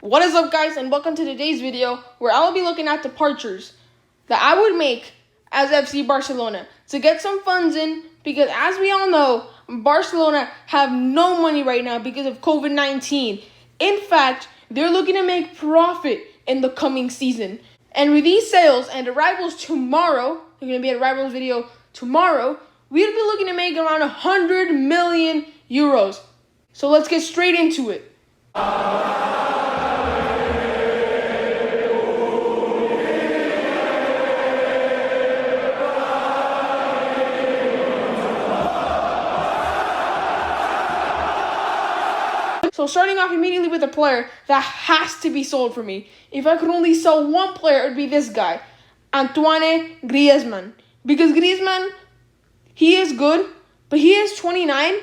What is up, guys, and welcome to today's video where I will be looking at departures that I would make as Fcbarcelona to get some funds in, because as we all know, Barcelona have no money right now because of COVID-19. In fact, they're looking to make profit in the coming season. And with these sales and arrivals tomorrow, there's going to be an arrivals video tomorrow, we'll be looking to make around 100 million euros. So let's get straight into it. So starting off immediately with a player that has to be sold for me. If I could only sell one player, it would be this guy, Antoine Griezmann. Because Griezmann, he is good, but he is 29,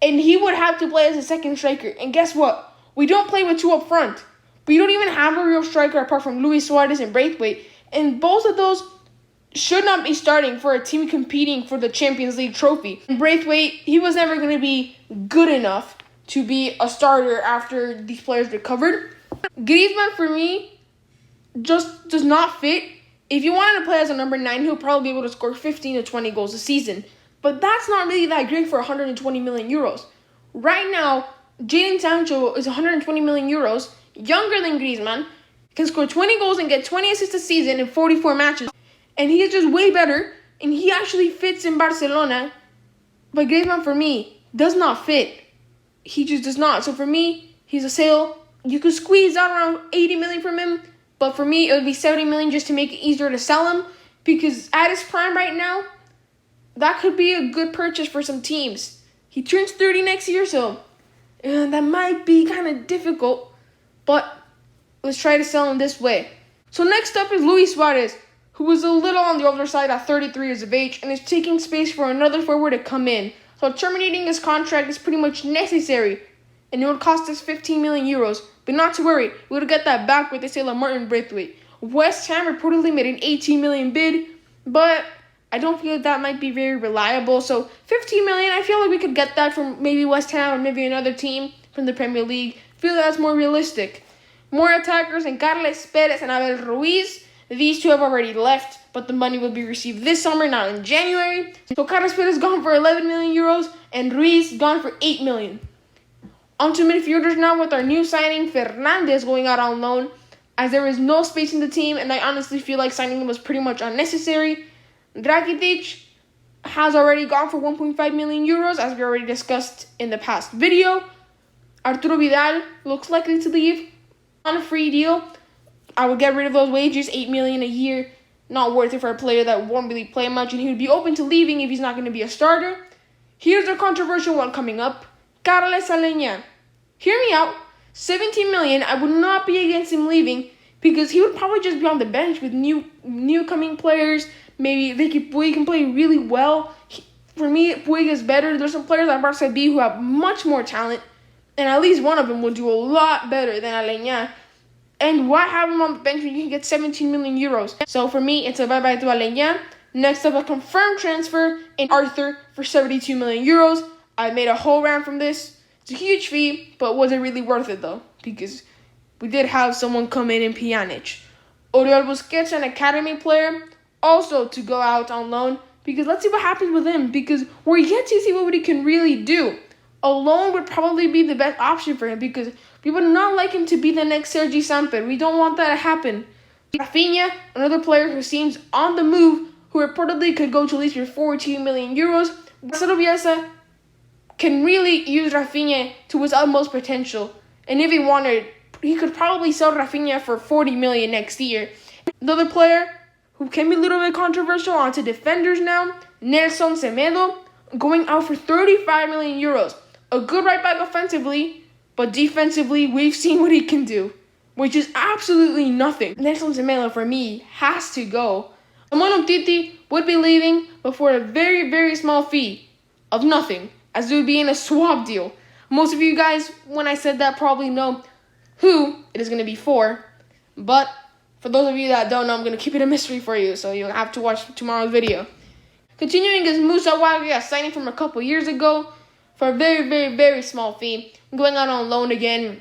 and he would have to play as a second striker. And guess what? We don't play with two up front. We don't even have a real striker apart from Luis Suarez and Braithwaite. And both of those should not be starting for a team competing for the Champions League trophy. And Braithwaite, he was never going to be good enough to be a starter after these players recovered. Griezmann, for me, just does not fit. If you wanted to play as a number 9, he'll probably be able to score 15 to 20 goals a season. But that's not really that great for 120 million euros. Right now, Jadon Sancho is 120 million euros, younger than Griezmann, can score 20 goals and get 20 assists a season in 44 matches. And he is just way better, and he actually fits in Barcelona. But Griezmann, for me, does not fit. He just does not. So for me, he's a sale. You could squeeze out around 80 million from him, but for me, it would be 70 million just to make it easier to sell him, because at his prime right now, that could be a good purchase for some teams. He turns 30 next year, so that might be kind of difficult, but let's try to sell him this way. So next up is Luis Suarez, who was a little on the older side at 33 years of age and is taking space for another forward to come in. So terminating his contract is pretty much necessary, and it would cost us 15 million euros. But not to worry, we would get that back with the sale of Martin Braithwaite. West Ham reportedly made an 18 million bid, but I don't feel that might be very reliable. So 15 million, I feel like we could get that from maybe West Ham or maybe another team from the Premier League. I feel that's more realistic. More attackers and Carles Perez and Abel Ruiz. These two have already left, but the money will be received this summer, not in January. So Carlos Perez gone for 11 million euros and Ruiz gone for 8 million. On to midfielders now with our new signing, Fernandes, going out on loan, as there is no space in the team, and I honestly feel like signing him was pretty much unnecessary. Rakitic has already gone for 1.5 million euros, as we already discussed in the past video. Arturo Vidal looks likely to leave on a free deal. I would get rid of those wages, 8 million a year. Not worth it for a player that won't really play much, and he would be open to leaving if he's not going to be a starter. Here's a controversial one coming up. Carles Alenya. Hear me out. 17 million, I would not be against him leaving, because he would probably just be on the bench with new coming players. Maybe Puig can play really well. For me, Puig is better. There's some players at Barca B who have much more talent, and at least one of them will do a lot better than Alenya. And why have him on the bench when you can get 17 million euros? So for me, it's a bye-bye to Alenya. Next up, a confirmed transfer in Arthur for 72 million euros. I made a whole round from this. It's a huge fee, but was it really worth it, though? Because we did have someone come in Pjanic. Oriol Busquets, an academy player, also to go out on loan. Because let's see what happens with him. Because we're yet to see what he can really do. A loan would probably be the best option for him, because we would not like him to be the next Sergi Samper. We don't want that to happen. Rafinha, another player who seems on the move, who reportedly could go to Leeds for 14 million euros. Marcelo Bielsa can really use Rafinha to his utmost potential. And if he wanted, he could probably sell Rafinha for 40 million next year. Another player who can be a little bit controversial, onto defenders now, Nelson Semedo, going out for 35 million euros. A good right back offensively, but defensively, we've seen what he can do, which is absolutely nothing. Nelson Semedo, for me, has to go. Samuel Umtiti would be leaving, but for a very, very small fee of nothing, as it would be in a swap deal. Most of you guys, when I said that, probably know who it is going to be for, but for those of you that don't know, I'm going to keep it a mystery for you, so you'll have to watch tomorrow's video. Continuing is Musa Wagué, a signing from a couple years ago, for a very, very, very small fee. Going out on loan again.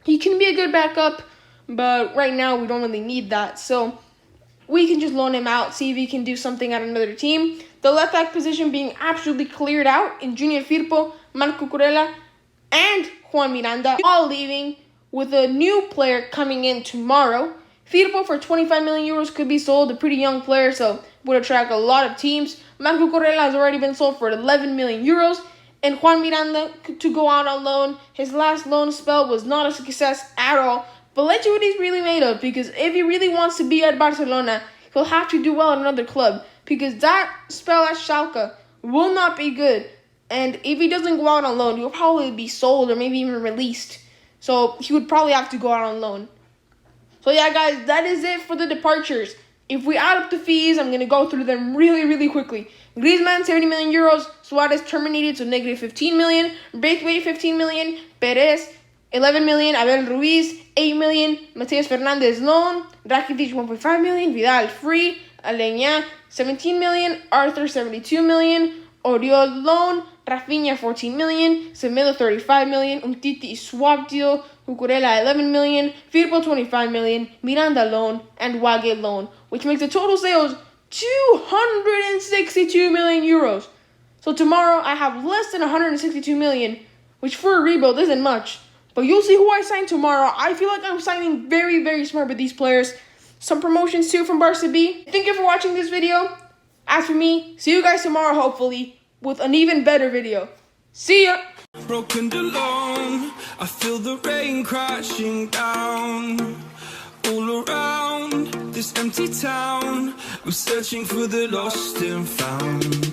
He can be a good backup, but right now we don't really need that. So we can just loan him out, see if he can do something at another team. The left back position being absolutely cleared out in Junior Firpo, Marco Cucurella, and Juan Miranda, all leaving with a new player coming in tomorrow. Firpo for 25 million euros could be sold, a pretty young player, so would attract a lot of teams. Marco Cucurella has already been sold for 11 million euros. And Juan Miranda to go out on loan. His last loan spell was not a success at all. But let's see what he's really made of. Because if he really wants to be at Barcelona, he'll have to do well at another club. Because that spell at Schalke will not be good. And if he doesn't go out on loan, he'll probably be sold or maybe even released. So he would probably have to go out on loan. So yeah, guys, that is it for the departures. If we add up the fees, I'm going to go through them really, really quickly. Griezmann, 70 million euros. Suarez terminated, so negative 15 million. Braithwaite, 15 million. Perez, 11 million. Abel Ruiz, 8 million. Mateus Fernandez, loan. Rakitic, 1.5 million. Vidal, free. Alenya, 17 million. Arthur, 72 million. Oriol, loan. Rafinha, 14 million. Semedo, 35 million. Umtiti, swap deal. Cucurella, 11 million. Firpo, 25 million. Miranda, loan. And Wage, loan. Which makes the total sales 262 million euros. So tomorrow I have less than 162 million, which for a rebuild isn't much. But you'll see who I sign tomorrow. I feel like I'm signing very, very smart with these players. Some promotions too from Barca B. Thank you for watching this video. As for me, see you guys tomorrow, hopefully, with an even better video. See ya! Broken alone, I feel the rain crashing down. All around this empty town, I'm searching for the lost and found.